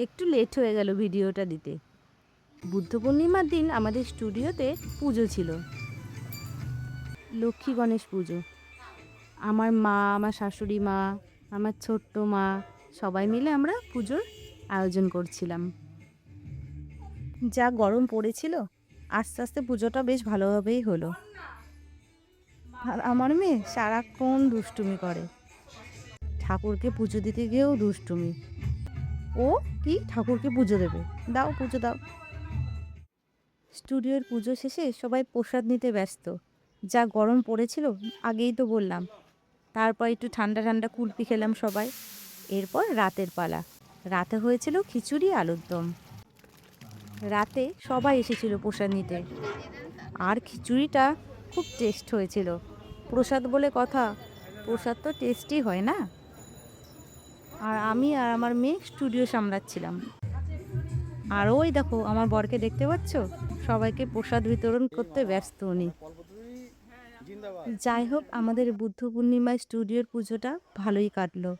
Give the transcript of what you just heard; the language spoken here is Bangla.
একটু লেট হয়ে গেল ভিডিওটা দিতে। বুদ্ধ পূর্ণিমার দিন আমাদের স্টুডিওতে পুজো ছিল, লক্ষ্মী গণেশ পুজো। আমার মা, আমার শাশুড়ি মা, আমার ছোট্ট মা সবাই মিলে আমরা পুজোর আয়োজন করছিলাম। যা গরম পড়েছিল, আস্তে আস্তে পুজোটা বেশ ভালোভাবেই হলো। আর আমার মেয়ে সারাক্ষণ দুষ্টুমি করে, ঠাকুরকে পুজো দিতে গিয়েও দুষ্টুমি। ও কি ঠাকুরকে পুজো দেবে, দাও পুজো দাও। স্টুডিওর পুজো শেষে সবাই প্রসাদ নিতে ব্যস্ত। যা গরম পড়েছিল আগেই তো বললাম। তারপর একটু ঠান্ডা ঠান্ডা কুলফি খেলাম সবাই। এরপর রাতের পালা। রাতে হয়েছিল খিচুড়ি আলুর দম। রাতে সবাই এসেছিল প্রসাদ নিতে, আর খিচুড়িটা খুব টেস্ট হয়েছিল। প্রসাদ বলে কথা, প্রসাদ তো টেস্টই হয় না। আর আমি আর আমার মেয়ে স্টুডিও সামলাচ্ছিলাম। আর ওই দেখো আমার বরকে দেখতে পাচ্ছ, সবাইকে প্রসাদ বিতরণ করতে ব্যস্ত উনি। যাই হোক, আমাদের বুদ্ধ পূর্ণিমায় স্টুডিওর পুজোটা ভালোই কাটলো।